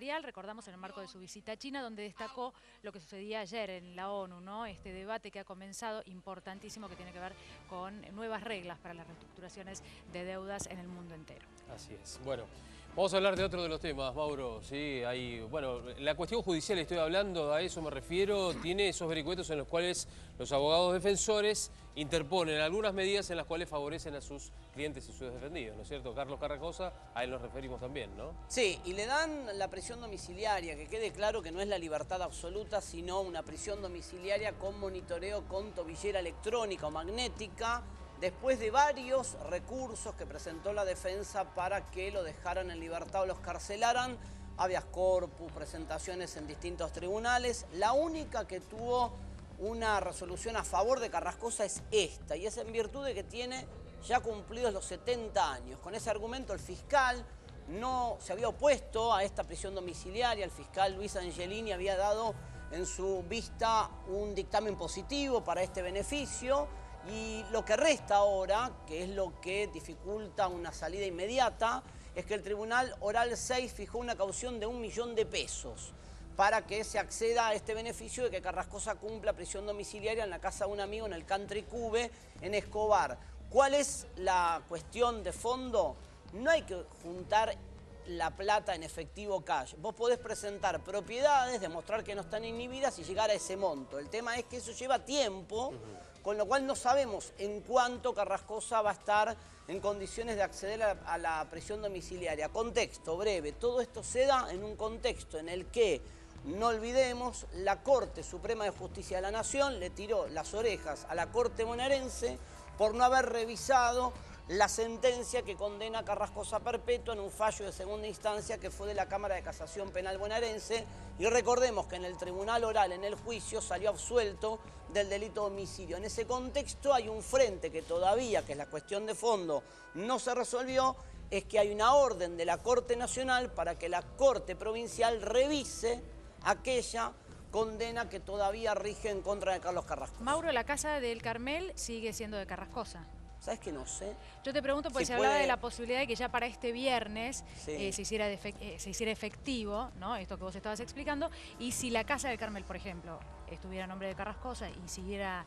empresarial, recordamos en el marco de su visita a China, donde destacó lo que sucedía ayer en la ONU, ¿no? Este debate que ha comenzado, importantísimo, que tiene que ver con nuevas reglas para las reestructuraciones de deudas en el mundo entero. Así es. Bueno, vamos a hablar de otro de los temas, Mauro. Sí, bueno, la cuestión judicial estoy hablando, a eso me refiero, tiene esos vericuetos en los cuales los abogados defensores interponen algunas medidas en las cuales favorecen a sus clientes y sus defendidos, ¿no es cierto? Carlos Carrascosa, a él nos referimos también, ¿no? Sí, y le dan la prisión domiciliaria, que quede claro que no es la libertad absoluta, sino una prisión domiciliaria con monitoreo con tobillera electrónica o magnética, después de varios recursos que presentó la defensa para que lo dejaran en libertad o los carcelaran, habeas corpus, presentaciones en distintos tribunales. La única que tuvo una resolución a favor de Carrascosa es esta, y es en virtud de que tiene ya cumplidos los 70 años. Con ese argumento el fiscal no se había opuesto a esta prisión domiciliaria. El fiscal Luis Angelini había dado en su vista un dictamen positivo para este beneficio, y lo que resta ahora, que es lo que dificulta una salida inmediata, es que el Tribunal Oral 6 fijó una caución de 1 millón de pesos para que se acceda a este beneficio de que Carrascosa cumpla prisión domiciliaria en la casa de un amigo en el Country Cube en Escobar. ¿Cuál es la cuestión de fondo? No hay que juntar la plata en efectivo cash. Vos podés presentar propiedades, demostrar que no están inhibidas y llegar a ese monto. El tema es que eso lleva tiempo, con lo cual no sabemos en cuánto Carrascosa va a estar en condiciones de acceder a la prisión domiciliaria. Contexto breve, todo esto se da en un contexto en el que, no olvidemos, la Corte Suprema de Justicia de la Nación le tiró las orejas a la Corte bonaerense por no haber revisado la sentencia que condena a Carrascosa perpetua en un fallo de segunda instancia que fue de la Cámara de Casación Penal bonaerense. Y recordemos que en el tribunal oral, en el juicio, salió absuelto del delito de homicidio. En ese contexto hay un frente que todavía, que es la cuestión de fondo, no se resolvió, es que hay una orden de la Corte Nacional para que la Corte Provincial revise aquella condena que todavía rige en contra de Carlos Carrascosa. Mauro, la casa del Carmel sigue siendo de Carrascosa. ¿Sabes que no sé? Yo te pregunto porque Si se hablaba puede... de la posibilidad de que ya para este viernes Sí. se hiciera efectivo, ¿no? Esto que vos estabas explicando, y si la casa del Carmel, por ejemplo, estuviera a nombre de Carrascosa y siguiera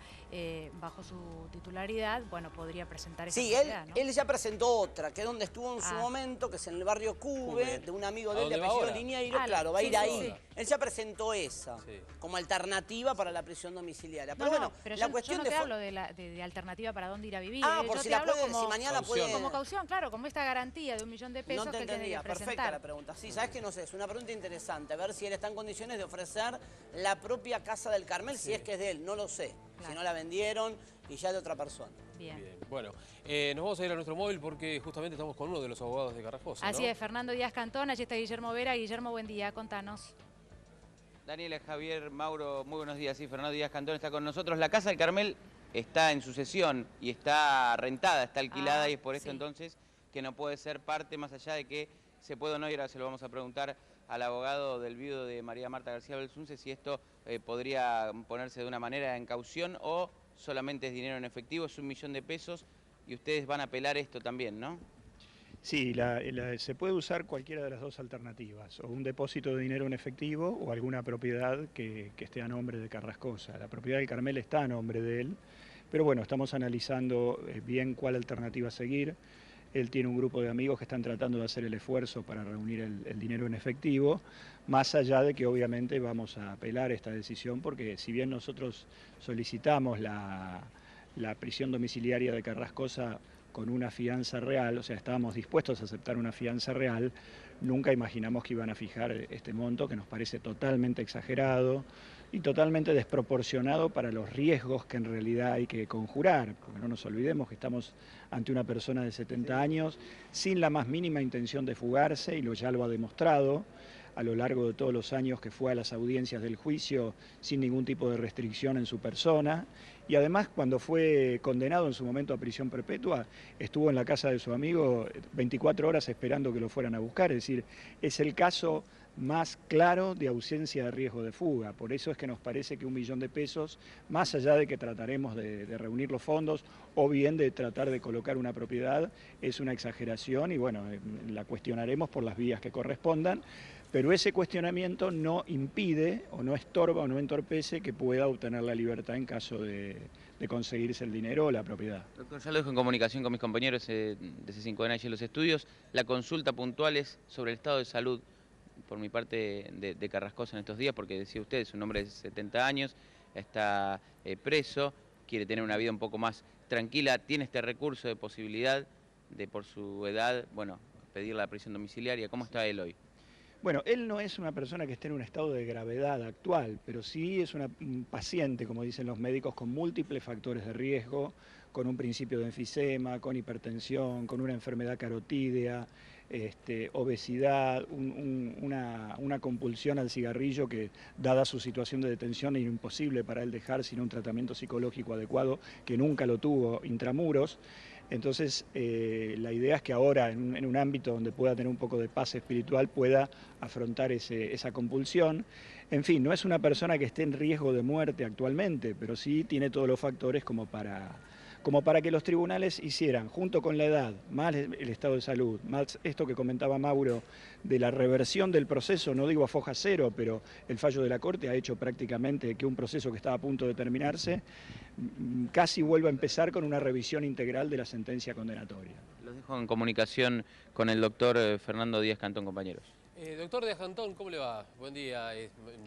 bajo su titularidad, bueno, podría presentar esa posibilidad, ¿no? Él ya presentó otra, que es donde estuvo en su momento, que es en el barrio Cube, de un amigo de él de apellido Liñeiro, claro, va a ir ahí. Él ya presentó esa, como alternativa para la prisión domiciliaria. Pero bueno, pero la yo cuestión no te hablo de alternativa para dónde ir a vivir. por yo si te la hablo puede, como, si mañana puede... Como caución, claro, como esta garantía de 1 millón de pesos No te que él tiene que entendía, presentar. perfecta la pregunta. Sí, sabes que no sé, es una pregunta interesante, a ver si él está en condiciones de ofrecer la propia casa del Carmel, si es que es de él, no lo sé. Claro. Si no la vendieron y ya de otra persona. Bien. Bueno, nos vamos a ir a nuestro móvil porque justamente estamos con uno de los abogados de Carrascosa, Así ¿no? es, Fernando Díaz Cantón, allí está Guillermo Vera. Guillermo, buen día, contanos. Daniela, Javier, Mauro, muy buenos días. Sí, Fernando Díaz Cantón está con nosotros. La casa del Carmel está en sucesión y está rentada, está alquilada, y es por esto entonces que no puede ser parte, más allá de que se puede o no, y ahora se lo vamos a preguntar al abogado del viudo de María Marta García Belsunce, si esto podría ponerse de una manera en caución o solamente es dinero en efectivo, es 1 millón de pesos, y ustedes van a apelar esto también, ¿no? Sí, se puede usar cualquiera de las dos alternativas, o un depósito de dinero en efectivo o alguna propiedad que esté a nombre de Carrascosa. La propiedad del Carmel está a nombre de él, pero bueno, estamos analizando bien cuál alternativa seguir. Él tiene un grupo de amigos que están tratando de hacer el esfuerzo para reunir el dinero en efectivo, más allá de que obviamente vamos a apelar esta decisión, porque si bien nosotros solicitamos la prisión domiciliaria de Carrascosa con una fianza real, o sea, estábamos dispuestos a aceptar una fianza real, nunca imaginamos que iban a fijar este monto, que nos parece totalmente exagerado y totalmente desproporcionado para los riesgos que en realidad hay que conjurar, porque no nos olvidemos que estamos ante una persona de 70 años sin la más mínima intención de fugarse, y ya lo ha demostrado a lo largo de todos los años que fue a las audiencias del juicio sin ningún tipo de restricción en su persona, y además cuando fue condenado en su momento a prisión perpetua estuvo en la casa de su amigo 24 horas esperando que lo fueran a buscar. Es decir, es el caso más claro de ausencia de riesgo de fuga. Por eso es que nos parece que 1 millón de pesos, más allá de que trataremos de reunir los fondos o bien de tratar de colocar una propiedad, es una exageración, y bueno, la cuestionaremos por las vías que correspondan, pero ese cuestionamiento no impide o no estorba o no entorpece que pueda obtener la libertad en caso de conseguirse el dinero o la propiedad. Doctor, ya lo dejo en comunicación con mis compañeros de C5N allí en los estudios. La consulta puntual es sobre el estado de salud, por mi parte, de Carrascosa en estos días, porque decía usted, es un hombre de 70 años, está preso, quiere tener una vida un poco más tranquila, tiene este recurso de posibilidad de, por su edad, bueno, pedir la prisión domiciliaria. ¿Cómo está él hoy? Bueno, él no es una persona que esté en un estado de gravedad actual, pero sí es un paciente, como dicen los médicos, con múltiples factores de riesgo, con un principio de enfisema, con hipertensión, con una enfermedad carotídea, obesidad, una compulsión al cigarrillo que, dada su situación de detención, es imposible para él dejar sin un tratamiento psicológico adecuado, que nunca lo tuvo intramuros. Entonces, la idea es que ahora, en un ámbito donde pueda tener un poco de paz espiritual, pueda afrontar esa compulsión. En fin, no es una persona que esté en riesgo de muerte actualmente, pero sí tiene todos los factores como para que los tribunales hicieran, junto con la edad, más el estado de salud, más esto que comentaba Mauro, de la reversión del proceso, no digo a foja cero, pero el fallo de la Corte ha hecho prácticamente que un proceso que estaba a punto de terminarse casi vuelva a empezar con una revisión integral de la sentencia condenatoria. Los dejo en comunicación con el doctor Fernando Díaz Cantón, compañeros. Doctor Díaz Cantón, ¿cómo le va? Buen día.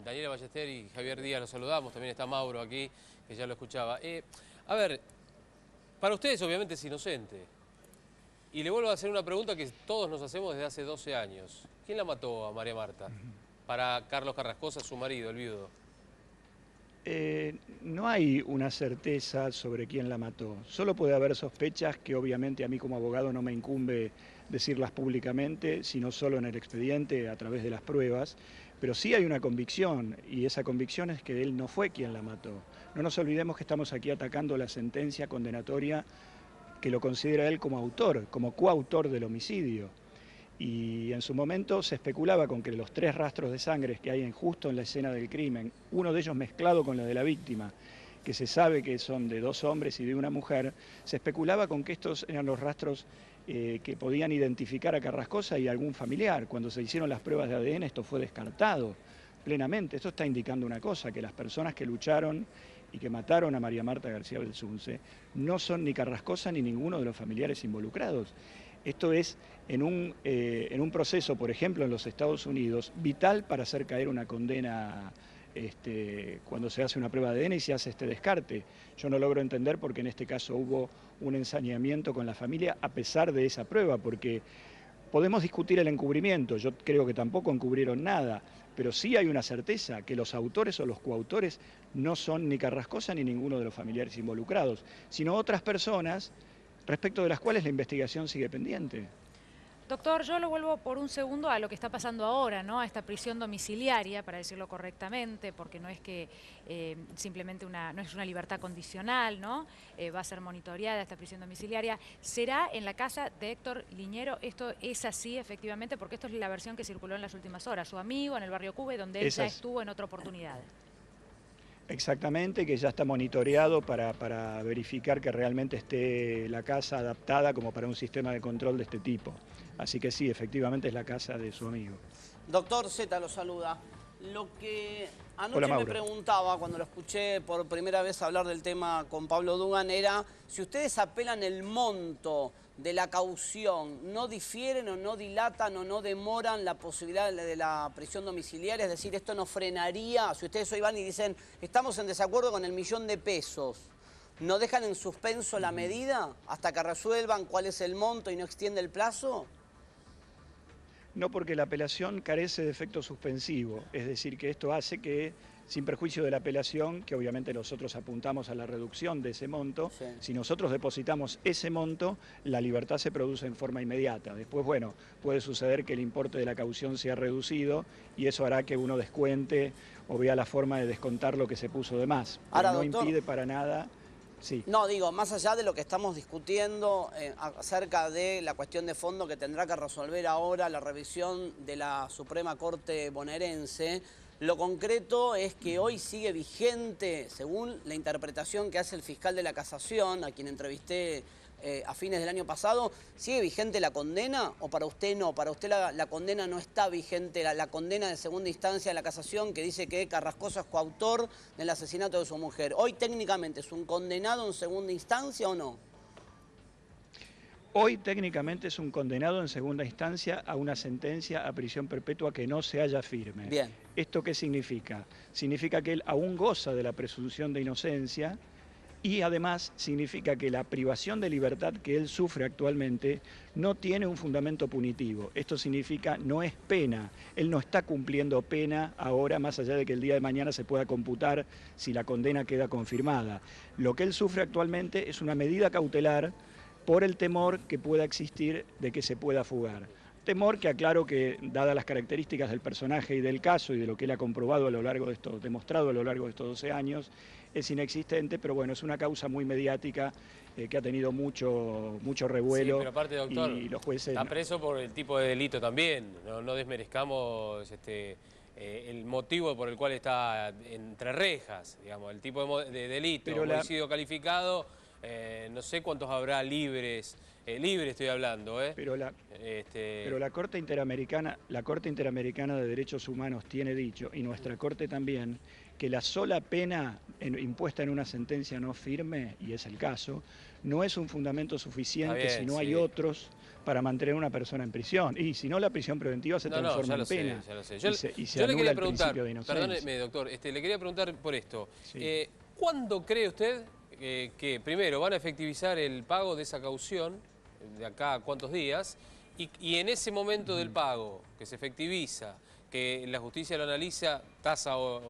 Daniela Ballester y Javier Díaz los saludamos, también está Mauro aquí, que ya lo escuchaba. A ver, para ustedes obviamente es inocente. Y le vuelvo a hacer una pregunta que todos nos hacemos desde hace 12 años. ¿Quién la mató a María Marta? Para Carlos Carrascosa, su marido, el viudo. No hay una certeza sobre quién la mató. Solo puede haber sospechas que obviamente a mí como abogado no me incumbe decirlas públicamente, sino solo en el expediente a través de las pruebas. Pero sí hay una convicción, y esa convicción es que él no fue quien la mató. No nos olvidemos que estamos aquí atacando la sentencia condenatoria que lo considera él como autor, como coautor del homicidio. Y en su momento se especulaba con que los 3 rastros de sangre que hay justo en la escena del crimen, uno de ellos mezclado con la de la víctima, que se sabe que son de 2 hombres y de una mujer, se especulaba con que estos eran los rastros que podían identificar a Carrascosa y a algún familiar. Cuando se hicieron las pruebas de ADN esto fue descartado plenamente. Esto está indicando una cosa, que las personas que lucharon y que mataron a María Marta García Belsunce no son ni Carrascosa ni ninguno de los familiares involucrados. Esto es en un proceso, por ejemplo, en los Estados Unidos, vital para hacer caer una condena cuando se hace una prueba de ADN y se hace este descarte. Yo no logro entender por qué en este caso hubo un ensañamiento con la familia a pesar de esa prueba, porque podemos discutir el encubrimiento, yo creo que tampoco encubrieron nada, pero sí hay una certeza, que los autores o los coautores no son ni Carrascosa ni ninguno de los familiares involucrados, sino otras personas respecto de las cuales la investigación sigue pendiente. Doctor, yo lo vuelvo por un segundo a lo que está pasando ahora, ¿no? A esta prisión domiciliaria, para decirlo correctamente, porque no es que simplemente no es una libertad condicional, ¿no? Va a ser monitoreada esta prisión domiciliaria. ¿Será en la casa de Héctor Liñero? ¿Esto es así efectivamente? Porque esto es la versión que circuló en las últimas horas. Su amigo en el barrio Cuba, donde él ya estuvo en otra oportunidad. Exactamente, que ya está monitoreado para verificar que realmente esté la casa adaptada como para un sistema de control de este tipo. Así que sí, efectivamente es la casa de su amigo. Doctor Z lo saluda. Lo que anoche Hola, me Mauro. preguntaba cuando lo escuché por primera vez hablar del tema con Pablo Dugan era si ustedes apelan el monto de la caución, ¿no difieren o no dilatan o no demoran la posibilidad de la prisión domiciliaria? Es decir, esto no frenaría, si ustedes hoy van y dicen estamos en desacuerdo con el $1.000.000, ¿no dejan en suspenso la medida hasta que resuelvan cuál es el monto y no extiende el plazo? No, porque la apelación carece de efecto suspensivo, es decir, que esto hace que, sin perjuicio de la apelación, que obviamente nosotros apuntamos a la reducción de ese monto, sí. Si nosotros depositamos ese monto, la libertad se produce en forma inmediata. Después, bueno, puede suceder que el importe de la caución sea reducido y eso hará que uno descuente o vea la forma de descontar lo que se puso de más. Pero ahora, no doctor, impide para nada... Sí. No, digo, más allá de lo que estamos discutiendo acerca de la cuestión de fondo que tendrá que resolver ahora la revisión de la Suprema Corte bonaerense, lo concreto es que hoy sigue vigente, según la interpretación que hace el fiscal de la Casación, a quien entrevisté a fines del año pasado. ¿Sigue vigente la condena o para usted no? Para usted la condena no está vigente, la condena de segunda instancia de la casación que dice que Carrascosa es coautor del asesinato de su mujer. ¿Hoy técnicamente es un condenado en segunda instancia o no? Hoy técnicamente es un condenado en segunda instancia a una sentencia a prisión perpetua que no se halla firme. Bien. ¿Esto qué significa? Significa que él aún goza de la presunción de inocencia y además significa que la privación de libertad que él sufre actualmente no tiene un fundamento punitivo. Esto significa no es pena. Él no está cumpliendo pena ahora, más allá de que el día de mañana se pueda computar si la condena queda confirmada. Lo que él sufre actualmente es una medida cautelar por el temor que pueda existir de que se pueda fugar. Temor que aclaro que, dadas las características del personaje y del caso y de lo que él ha comprobado a lo largo de estos, demostrado a lo largo de estos 12 años, es inexistente, pero bueno, es una causa muy mediática que ha tenido mucho revuelo. Sí, pero aparte, doctor, y los jueces está preso por el tipo de delito también. No desmerezcamos el motivo por el cual está entre rejas, digamos, el tipo de delito, pero homicidio calificado. No sé cuántos habrá libres, estoy hablando, Pero la Corte Interamericana de Derechos Humanos tiene dicho, y nuestra Corte también, que la sola pena impuesta en una sentencia no firme, y es el caso, no es un fundamento suficiente bien, si no hay otros para mantener a una persona en prisión. Y si no, la prisión preventiva se transforma en pena. Ya lo sé. Y se anula el principio de inocencia. Perdóneme, doctor, le quería preguntar por esto. Sí. ¿Cuándo cree usted que primero van a efectivizar el pago de esa caución, de acá a cuántos días, y en ese momento del pago que se efectiviza, que la justicia lo analiza, tasa o...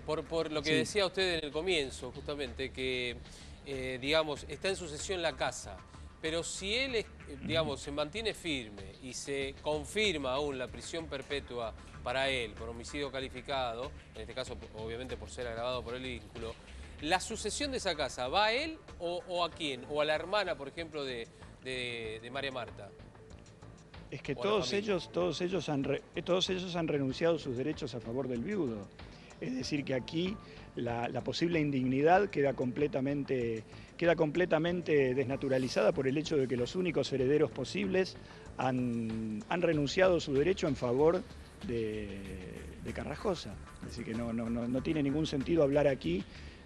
Por lo que decía usted en el comienzo, justamente, que, digamos, está en sucesión la casa, pero si él, digamos, se mantiene firme y se confirma aún la prisión perpetua para él por homicidio calificado, en este caso, obviamente, por ser agravado por el vínculo, ¿la sucesión de esa casa va a él o a quién? ¿O a la hermana, por ejemplo, de María Marta? Es que todos ellos han renunciado a sus derechos a favor del viudo. Es decir, que aquí la posible indignidad queda completamente desnaturalizada por el hecho de que los únicos herederos posibles han renunciado a su derecho en favor de Carrascosa. Es decir, que no tiene ningún sentido hablar aquí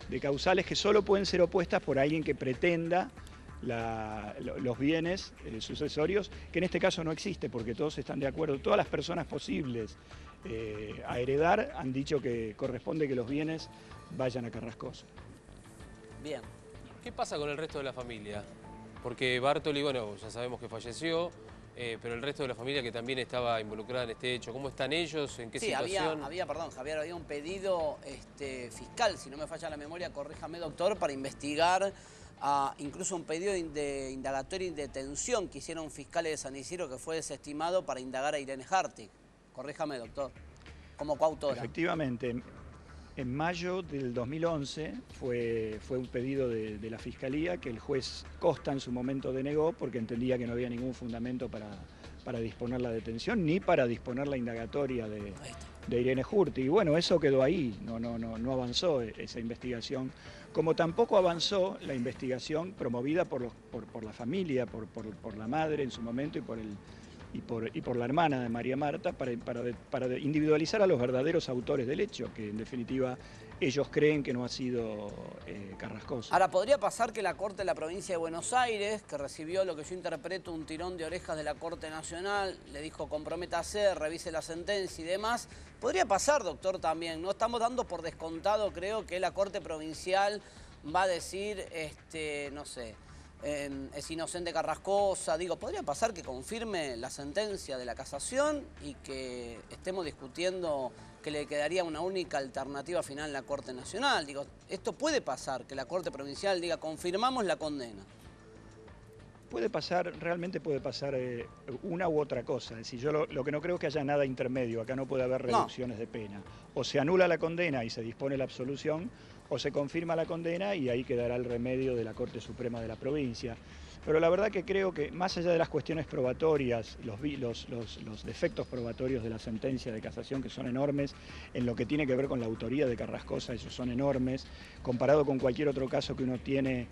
de causales que solo pueden ser opuestas por alguien que pretenda los bienes sucesorios, que en este caso no existe porque todos están de acuerdo, todas las personas posibles a heredar han dicho que corresponde que los bienes vayan a Carrascosa. Bien. ¿Qué pasa con el resto de la familia? Porque Bartoli, bueno, ya sabemos que falleció, pero el resto de la familia que también estaba involucrada en este hecho, ¿cómo están ellos? ¿En qué situación? Perdón, Javier, había un pedido fiscal, si no me falla la memoria, corríjame doctor, para investigar, incluso un pedido de indagatoria y detención que hicieron fiscales de San Isidro que fue desestimado para indagar a Irene Hartig. Corríjame doctor, como coautora. Efectivamente. En mayo del 2011 fue un pedido de la Fiscalía que el juez Costa en su momento denegó porque entendía que no había ningún fundamento para disponer la detención ni para disponer la indagatoria de Irene Hartig. Y bueno, eso quedó ahí, no avanzó esa investigación, como tampoco avanzó la investigación promovida por la familia, por la madre en su momento y por la hermana de María Marta para individualizar a los verdaderos autores del hecho, que en definitiva ellos creen que no ha sido Carrascosa. Ahora, ¿podría pasar que la Corte de la Provincia de Buenos Aires, que recibió lo que yo interpreto un tirón de orejas de la Corte Nacional, le dijo comprométase, revise la sentencia y demás? Podría pasar, doctor, también, ¿no? Estamos dando por descontado, creo, que la Corte Provincial va a decir, no sé, es inocente Carrascosa. Digo, ¿podría pasar que confirme la sentencia de la casación y que estemos discutiendo que le quedaría una única alternativa final en la Corte Nacional? Digo, esto puede pasar, que la Corte Provincial diga, confirmamos la condena. Puede pasar, realmente puede pasar una u otra cosa. Es decir, yo lo que no creo es que haya nada intermedio. Acá no puede haber reducciones de pena. O se anula la condena y se dispone la absolución, o se confirma la condena y ahí quedará el remedio de la Corte Suprema de la provincia. Pero la verdad que creo que más allá de las cuestiones probatorias, los defectos probatorios de la sentencia de casación, que son enormes, en lo que tiene que ver con la autoría de Carrascosa, esos son enormes, comparado con cualquier otro caso que uno tiene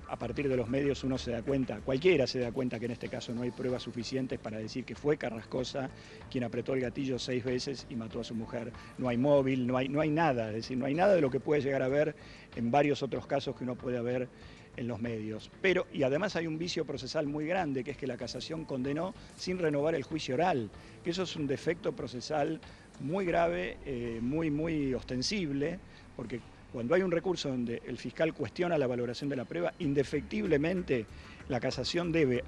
a partir de los medios, uno se da cuenta, cualquiera se da cuenta que en este caso no hay pruebas suficientes para decir que fue Carrascosa quien apretó el gatillo 6 veces y mató a su mujer. No hay móvil, no hay nada, es decir, no hay nada de lo que puede llegar a ver en varios otros casos que uno puede ver en los medios. Y además hay un vicio procesal muy grande, que es que la casación condenó sin renovar el juicio oral, que eso es un defecto procesal muy grave, muy ostensible, porque cuando hay un recurso donde el fiscal cuestiona la valoración de la prueba, indefectiblemente la casación debe